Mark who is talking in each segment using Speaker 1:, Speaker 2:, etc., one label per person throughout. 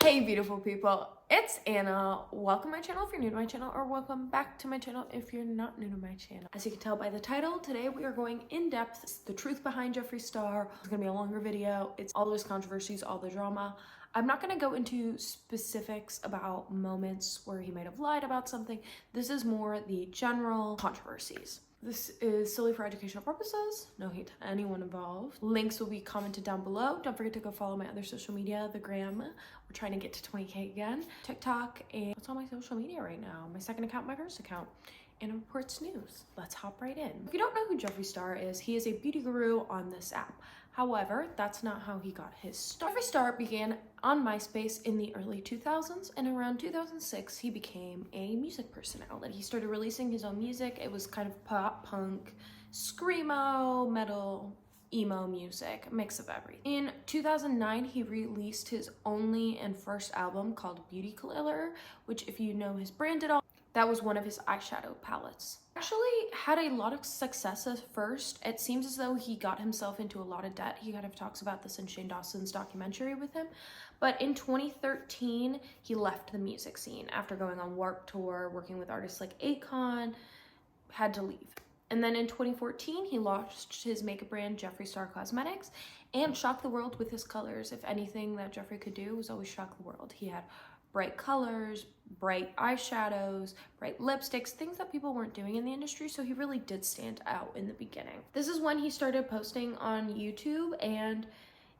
Speaker 1: Hey beautiful people, it's Anna. Welcome to my channel if you're new to my channel, or welcome back to my channel if you're not new to my channel. As you can tell by the title, today we are going in depth. It's the truth behind Jeffree Star. It's gonna be a longer video. It's all those controversies, all the drama. I'm not gonna go into specifics about moments where he might have lied about something. This is more the general controversies. This is solely for educational purposes. No hate to anyone involved. Links will be commented down below. Don't forget to go follow my other social media, the gram. We're trying to get to 20K again. TikTok, and what's on my social media right now? My second account, my first account. Anna Reports News. Let's hop right in. If you don't know who Jeffree Star is, he is a beauty guru on this app. However, that's not how he got his start. Jeffree Star began on MySpace in the early 2000s, and around 2006, he became a music personality. He started releasing his own music. It was kind of pop, punk, screamo, metal, emo music, a mix of everything. In 2009, he released his only and first album called Beauty Killer, which if you know his brand at all, that was one of his eyeshadow palettes. Actually had a lot of success at first. It seems as though he got himself into a lot of debt. He kind of talks about this in Shane Dawson's documentary with him. But in 2013, he left the music scene after going on Warped Tour, working with artists like Akon, had to leave. And then in 2014, he launched his makeup brand, Jeffree Star Cosmetics, and shocked the world with his colors. If anything that Jeffree could do was always shock the world. He had bright colors, bright eyeshadows, bright lipsticks, things that people weren't doing in the industry, so he really did stand out in the beginning. This is when he started posting on YouTube, and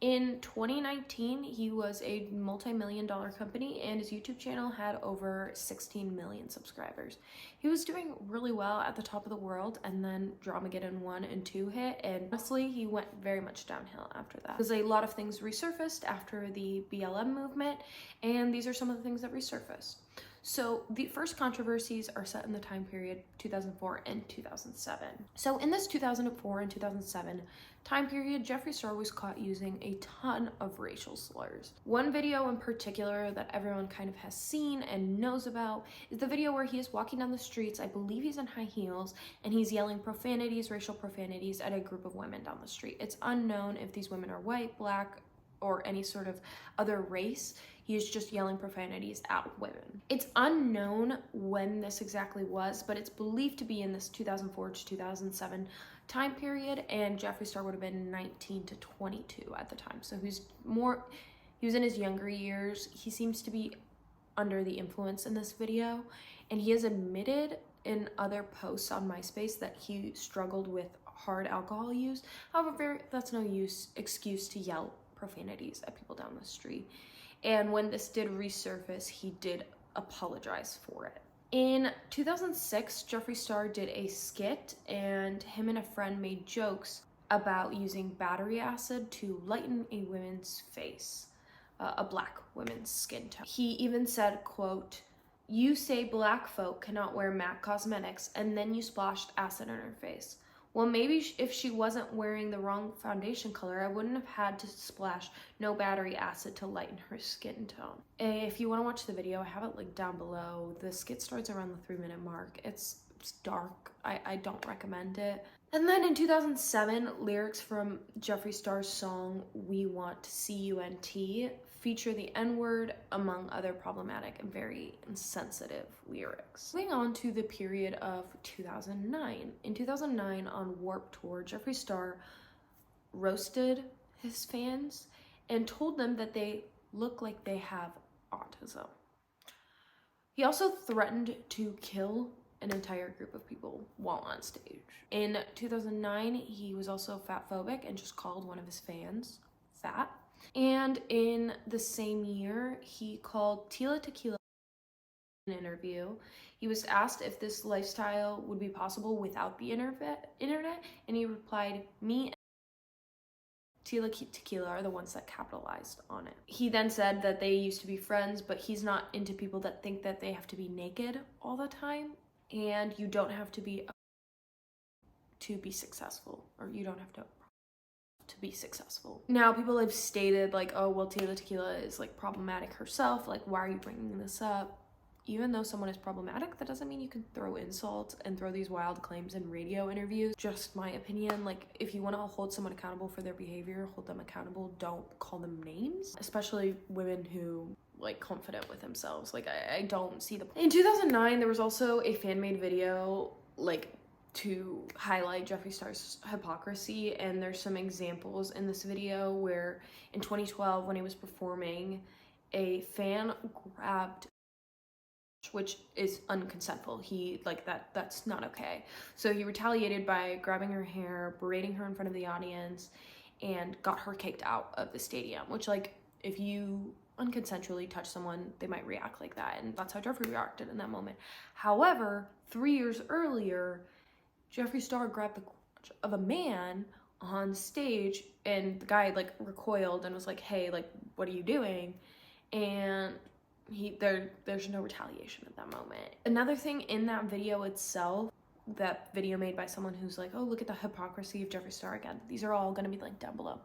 Speaker 1: in 2019, he was a multi-million-dollar company, and his YouTube channel had over 16 million subscribers. He was doing really well at the top of the world, and then Dramageddon 1 and 2 hit, and honestly, he went very much downhill after that. Because a lot of things resurfaced after the BLM movement, and these are some of the things that resurfaced. So the first controversies are set in the time period 2004 and 2007. So in this 2004 and 2007 time period, Jeffree Star was caught using a ton of racial slurs. One video in particular that everyone kind of has seen and knows about is the video where he is walking down the streets. I believe he's in high heels, and he's yelling profanities, racial profanities at a group of women down the street. It's unknown if these women are white, black, or any sort of other race. He is just yelling profanities at women. It's unknown when this exactly was, but it's believed to be in this 2004 to 2007 time period, and Jeffree Star would have been 19 to 22 at the time. So he was in his younger years. He seems to be under the influence in this video, and he has admitted in other posts on MySpace that he struggled with hard alcohol use. However, that's no excuse to yell profanities at people down the street. And when this did resurface, he did apologize for it. In 2006, Jeffree Star did a skit, and him and a friend made jokes about using battery acid to lighten a woman's face, a black woman's skin tone. He even said, quote, "You say black folk cannot wear MAC cosmetics, and then you splashed acid on her face. Well, maybe if she wasn't wearing the wrong foundation color, I wouldn't have had to splash no battery acid to lighten her skin tone." If you want to watch the video, I have it linked down below. The skit starts around the 3-minute mark. It's dark. I don't recommend it. And then in 2007, lyrics from Jeffree Star's song We Want CUNT feature the N-word, among other problematic and very insensitive lyrics. Moving on to the period of 2009. In 2009, on Warped Tour, Jeffree Star roasted his fans and told them that they look like they have autism. He also threatened to kill an entire group of people while on stage. In 2009, he was also fatphobic and just called one of his fans fat. And in the same year, he called Tila Tequila in an interview. He was asked if this lifestyle would be possible without the internet, and he replied, "Me and Tila Tequila are the ones that capitalized on it." He then said that they used to be friends, but he's not into people that think that they have to be naked all the time, and you don't have to be successful, or you don't have to be successful. Now, people have stated like, oh, well, Tila Tequila is like problematic herself. Like, why are you bringing this up? Even though someone is problematic, that doesn't mean you can throw insults and throw these wild claims in radio interviews. Just my opinion. Like, if you want to hold someone accountable for their behavior, hold them accountable. Don't call them names, especially women who like confident with themselves. Like I don't see the. In 2009, there was also a fan-made video like to highlight Jeffree Star's hypocrisy, and there's some examples in this video where in 2012 when he was performing, a fan grabbed, which is unconsensual. He like that's not okay. So he retaliated by grabbing her hair, berating her in front of the audience, and got her kicked out of the stadium, which like if you unconsensually touch someone, they might react like that, and that's how Jeffree reacted in that moment. However, 3 years earlier, Jeffree Star grabbed the crotch of a man on stage, and the guy like recoiled and was like, hey, like, what are you doing? And there's no retaliation at that moment. Another thing in that video itself, that video made by someone who's like, oh, look at the hypocrisy of Jeffree Star again. These are all gonna be linked down below.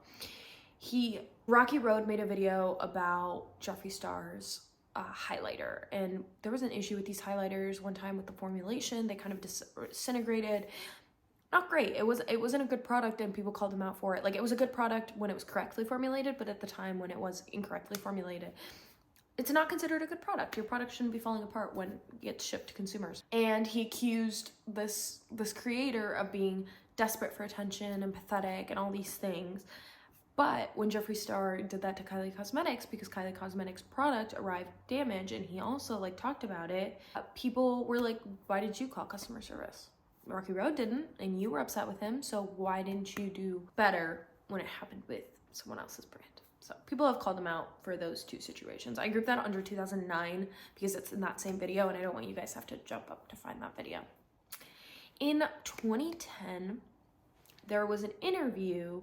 Speaker 1: Rocky Road made a video about Jeffree Star's highlighter, and there was an issue with these highlighters one time with the formulation. They kind of disintegrated. Not great. It wasn't a good product, and people called him out for it. Like, it was a good product when it was correctly formulated, but at the time when it was incorrectly formulated, it's not considered a good product. Your product shouldn't be falling apart when it gets shipped to consumers. And he accused this creator of being desperate for attention and pathetic and all these things. But when Jeffree Star did that to Kylie Cosmetics, because Kylie Cosmetics' product arrived damaged, and he also like talked about it, people were like, why did you call customer service? Rocky Road didn't, and you were upset with him, so why didn't you do better when it happened with someone else's brand? So people have called him out for those two situations. I grouped that under 2009 because it's in that same video, and I don't want you guys to have to jump up to find that video. In 2010, there was an interview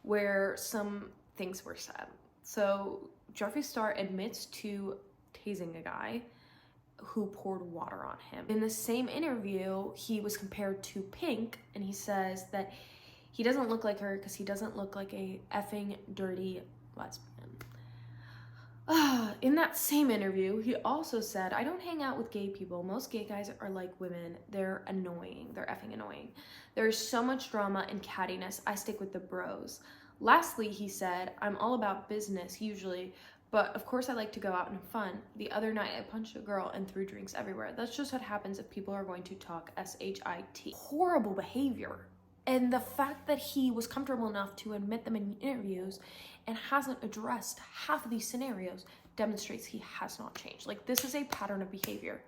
Speaker 1: where some things were said. So Jeffree Star admits to tasing a guy who poured water on him. In the same interview, he was compared to Pink, and he says that he doesn't look like her because he doesn't look like a effing dirty lesbian. In that same interview, he also said, I don't hang out with gay people. Most gay guys are like women. They're annoying. They're effing annoying. There's so much drama and cattiness. I stick with the bros. Lastly, he said, I'm all about business usually, but of course I like to go out and have fun. The other night I punched a girl and threw drinks everywhere. That's just what happens if people are going to talk S-H-I-T. Horrible behavior. And the fact that he was comfortable enough to admit them in interviews and hasn't addressed half of these scenarios demonstrates he has not changed. Like, this is a pattern of behavior.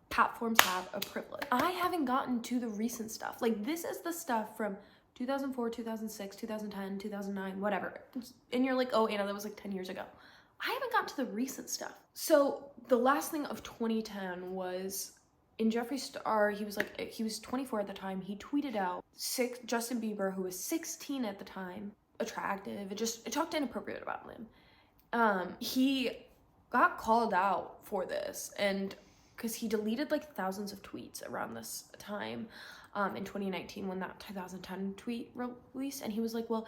Speaker 1: Platforms have a privilege. I haven't gotten to the recent stuff. Like, this is the stuff from 2004, 2006, 2010, 2009, whatever. And you're like, oh, Anna, that was like 10 years ago. I haven't gotten to the recent stuff. So the last thing of 2010 was in Jeffree Star, he was 24 at the time. He tweeted out Justin Bieber, who was 16 at the time, attractive. It talked inappropriate about him. He got called out for this, and because he deleted like thousands of tweets around this time in 2019 when that 2010 tweet released, and he was like, well,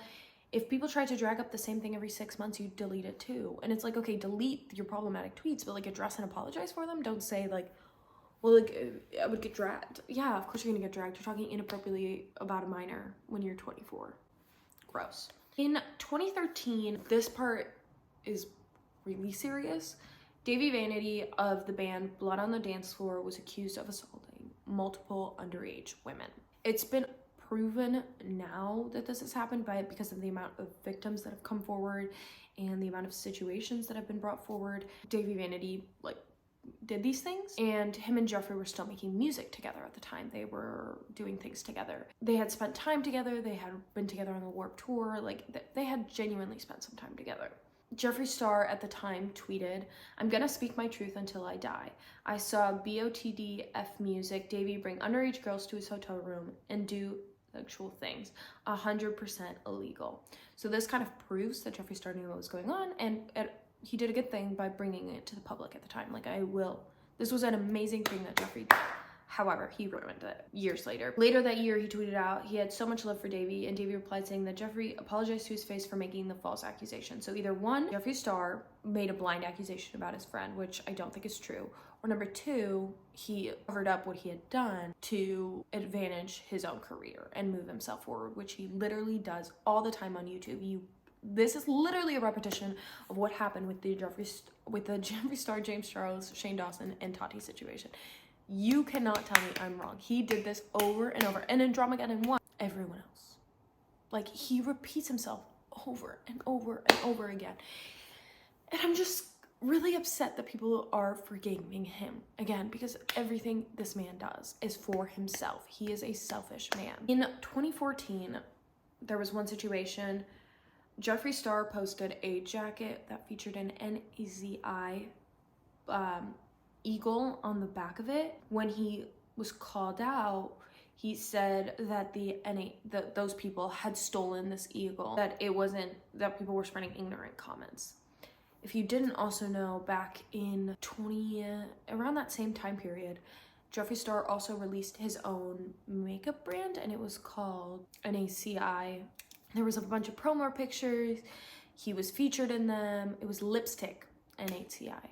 Speaker 1: if people try to drag up the same thing every 6 months, you delete it too. And it's like, okay, delete your problematic tweets, but like address and apologize for them. Don't say like, well, like, I would get dragged. Yeah, of course you're gonna get dragged. You're talking inappropriately about a minor when you're 24. Gross. In 2013, this part is really serious. Davey Vanity of the band Blood on the Dance Floor was accused of assaulting multiple underage women. It's been proven now that this has happened because of the amount of victims that have come forward and the amount of situations that have been brought forward. Davey Vanity did these things, and him and Jeffree were still making music together at the time. They were doing things together. They had spent time together. They had been together on the Warped Tour. Like, they had genuinely spent some time together. Jeffree Star at the time tweeted, I'm gonna speak my truth until I die. I saw BOTDF music, Davey bring underage girls to his hotel room and do sexual things, 100% illegal. So this kind of proves that Jeffree Star knew what was going on, and he did a good thing by bringing it to the public at the time. Like, this was an amazing thing that Jeffree did. However, he ruined it years later. Later that year, he tweeted out he had so much love for Davey, and Davey replied saying that Jeffree apologized to his face for making the false accusation. So either one, Jeffree Star made a blind accusation about his friend, which I don't think is true, or number two, he covered up what he had done to advantage his own career and move himself forward, which he literally does all the time on YouTube. This is literally a repetition of what happened with the with the Jeffree Star, James Charles, Shane Dawson, and Tati situation. You cannot tell me I'm wrong. He did this over and over. And in Dramageddon 1, everyone else. Like, he repeats himself over and over and over again. And I'm just really upset that people are forgiving him again, because everything this man does is for himself. He is a selfish man. In 2014, there was one situation. Jeffree Star posted a jacket that featured an NAZI eagle on the back of it. When he was called out, he said that those people had stolen this eagle, that it wasn't, that people were spreading ignorant comments. If you didn't also know, back in around that same time period, Jeffree Star also released his own makeup brand, and it was called NACI. There was a bunch of promo pictures. He was featured in them. It was lipstick NACI.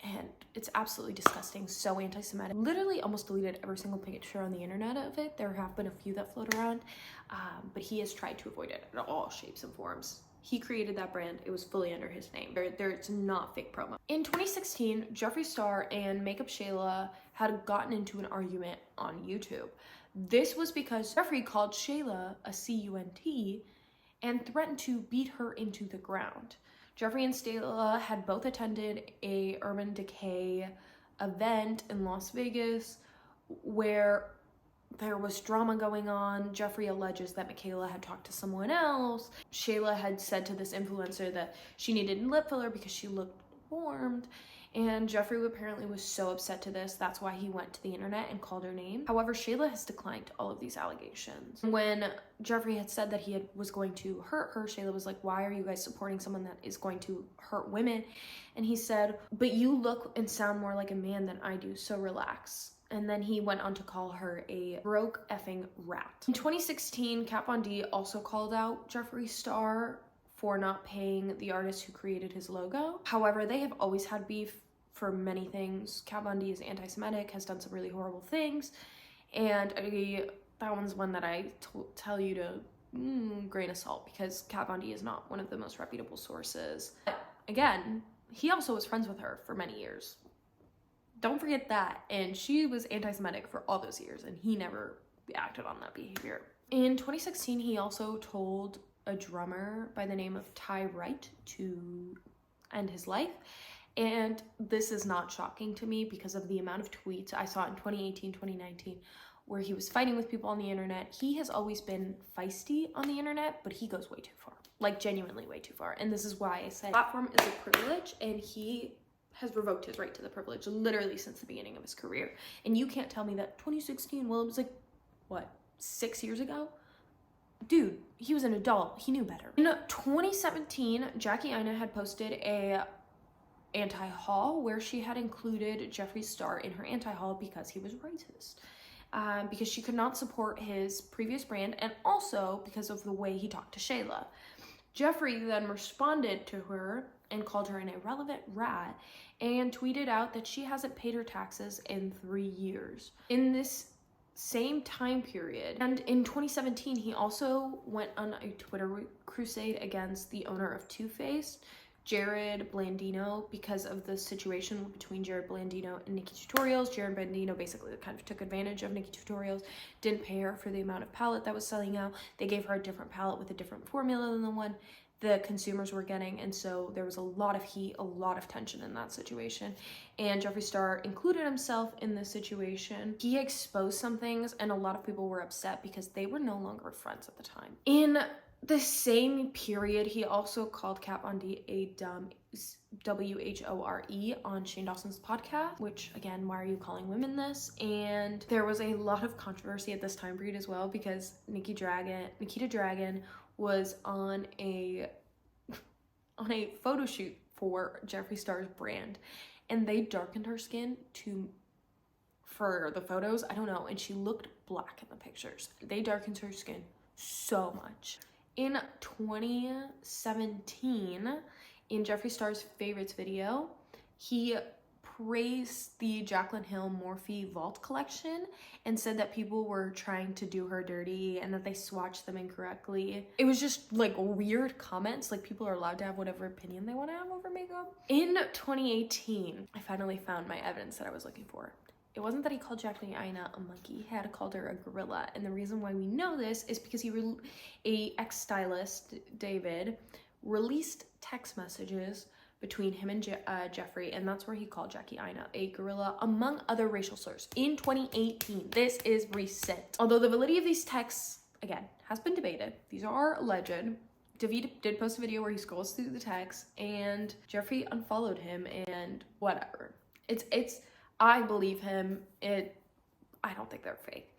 Speaker 1: And it's absolutely disgusting, so anti-Semitic. Literally almost deleted every single picture on the internet of it. There have been a few that float around, but he has tried to avoid it in all shapes and forms. He created that brand. It was fully under his name. It's not fake promo. In 2016, Jeffree Star and Makeup Shayla had gotten into an argument on YouTube. This was because Jeffree called Shayla a cunt and threatened to beat her into the ground. Jeffree and Shayla had both attended a Urban Decay event in Las Vegas where there was drama going on. Jeffree alleges that Michaela had talked to someone else. Shayla had said to this influencer that she needed lip filler because she looked warmed. And Jeffree apparently was so upset to this, that's why he went to the internet and called her name. However, Shayla has declined all of these allegations. When Jeffree had said that he was going to hurt her, Shayla was like, why are you guys supporting someone that is going to hurt women? And he said, but you look and sound more like a man than I do, so relax. And then he went on to call her a broke effing rat. In 2016, Kat Von D also called out Jeffree Star for not paying the artist who created his logo. However, they have always had beef for many things. Kat Von D is anti-Semitic, has done some really horrible things, and that one's one that I tell you to grain of salt, because Kat Von D is not one of the most reputable sources. But again, he also was friends with her for many years. Don't forget that. And she was anti-Semitic for all those years, and he never acted on that behavior. In 2016, he also told a drummer by the name of Ty Wright to end his life. And this is not shocking to me because of the amount of tweets I saw in 2018, 2019, where he was fighting with people on the internet. He has always been feisty on the internet, but he goes way too far, like genuinely way too far. And this is why I said platform is a privilege, and he has revoked his right to the privilege literally since the beginning of his career. And you can't tell me that 2016, well, it was like, what, 6 years ago? Dude, he was an adult. He knew better. In 2017, Jackie Aina had posted a anti-haul where she had included Jeffree Star in her anti-haul because he was racist. Because she could not support his previous brand, and also because of the way he talked to Shayla. Jeffree then responded to her and called her an irrelevant rat and tweeted out that she hasn't paid her taxes in 3 years. In this same time period, and in 2017, he also went on a Twitter crusade against the owner of Too Faced, Jared Blandino, because of the situation between Jared Blandino and Nikki Tutorials. Jared Blandino basically kind of took advantage of Nikki Tutorials, didn't pay her for the amount of palette that was selling out. They gave her a different palette with a different formula than the one the consumers were getting, and so there was a lot of heat, a lot of tension in that situation, and Jeffree Star included himself in this situation. He exposed some things, and a lot of people were upset because they were no longer friends at the time. In the same period, he also called Kat Von D a dumb WHORE on Shane Dawson's podcast, which again, why are you calling women this? And there was a lot of controversy at this time period as well, because Nikita Dragon was on a photo shoot for Jeffree Star's brand, and they darkened her skin for the photos, I don't know, and she looked black in the pictures. They darkened her skin so much. In 2017, in Jeffree Star's favorites video, he praised the Jaclyn Hill Morphe Vault collection and said that people were trying to do her dirty and that they swatched them incorrectly. It was just like weird comments. Like, people are allowed to have whatever opinion they want to have over makeup. In 2018, I finally found my evidence that I was looking for. It wasn't that he called Jacqueline Aina a monkey. He had called her a gorilla. And the reason why we know this is because a ex-stylist, David, released text messages between him and Jeffree, and that's where he called Jackie Aina a gorilla, among other racial slurs, in 2018. This is recent. Although the validity of these texts, again, has been debated. These are alleged. Davey did post a video where he scrolls through the text, and Jeffree unfollowed him, and whatever. I believe him. I don't think they're fake.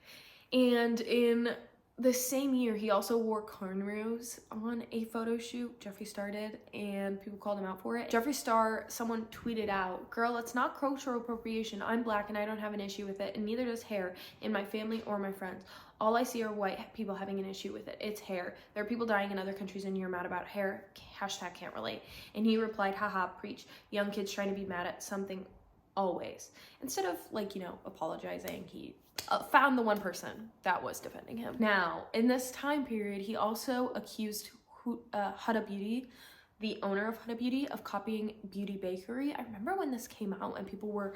Speaker 1: And in the same year, he also wore cornrows on a photo shoot Jeffree Star did, and people called him out for it. Jeffree Star, someone tweeted out, "Girl, it's not cultural appropriation. I'm black and I don't have an issue with it, and neither does hair in my family or my friends. All I see are white people having an issue with it. It's hair. There are people dying in other countries and you're mad about hair. Hashtag can't relate." And he replied, "Haha, preach. Young kids trying to be mad at something always." Instead of, like, you know, apologizing, he found the one person that was defending him. Now, in this time period, he also accused Huda Beauty, the owner of Huda Beauty, of copying Beauty Bakery. I remember when this came out and people were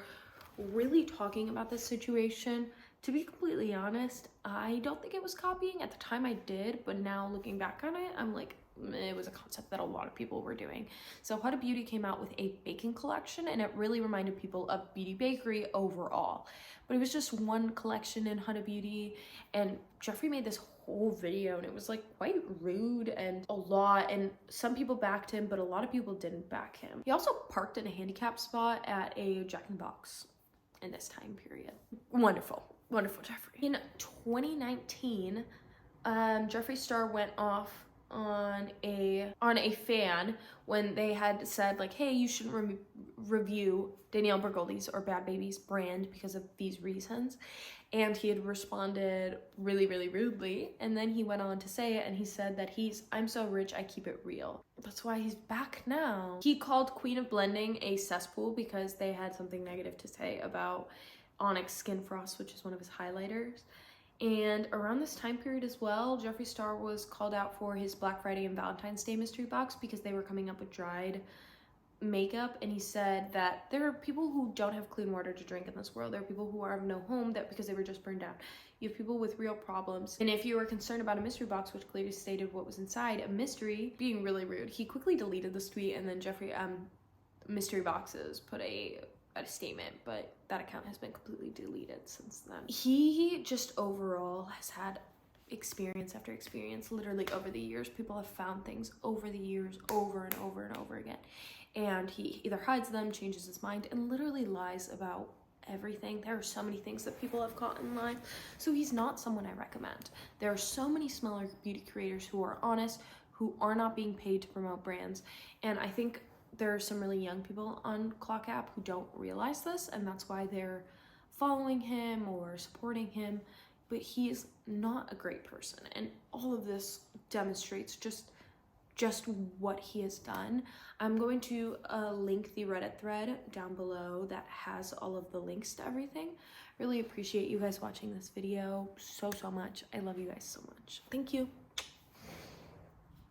Speaker 1: really talking about this situation. To be completely honest, I don't think it was copying. At the time I did, but now looking back on it, I'm like, it was a concept that a lot of people were doing. So Huda Beauty came out with a baking collection, and it really reminded people of Beauty Bakery overall. But it was just one collection in Huda Beauty, and Jeffree made this whole video, and it was like quite rude and a lot, and some people backed him, but a lot of people didn't back him. He also parked in a handicap spot at a Jack in the Box in this time period. Wonderful, wonderful Jeffree. In 2019, Jeffree Star went off on a fan when they had said, like, hey, you shouldn't review Danielle Bergoldi's or Bad Baby's brand because of these reasons. And he had responded really, really rudely. And then he went on to say it, and he said that I'm so rich, I keep it real. That's why he's back now. He called Queen of Blending a cesspool because they had something negative to say about Onyx Skin Frost, which is one of his highlighters. And around this time period as well, Jeffree Star was called out for his Black Friday and Valentine's Day mystery box because they were coming up with dried makeup, and he said that there are people who don't have clean water to drink in this world. There are people who have no home because they were just burned out. You have people with real problems. And if you were concerned about a mystery box, which clearly stated what was inside, a mystery, being really rude, he quickly deleted this tweet, and then Jeffree Mystery Boxes put a statement, but that account has been completely deleted since then. He just overall has had experience after experience. Literally over the years, people have found things over the years over and over and over again, and he either hides them, changes his mind, and literally lies about everything. There are so many things that people have caught in life, so he's not someone I recommend. There are so many smaller beauty creators who are honest, who are not being paid to promote brands, and I think there are some really young people on Clock App who don't realize this, and that's why they're following him or supporting him. But he is not a great person, and all of this demonstrates just what he has done. I'm going to link the Reddit thread down below that has all of the links to everything. Really appreciate you guys watching this video so much. I love you guys so much. Thank you.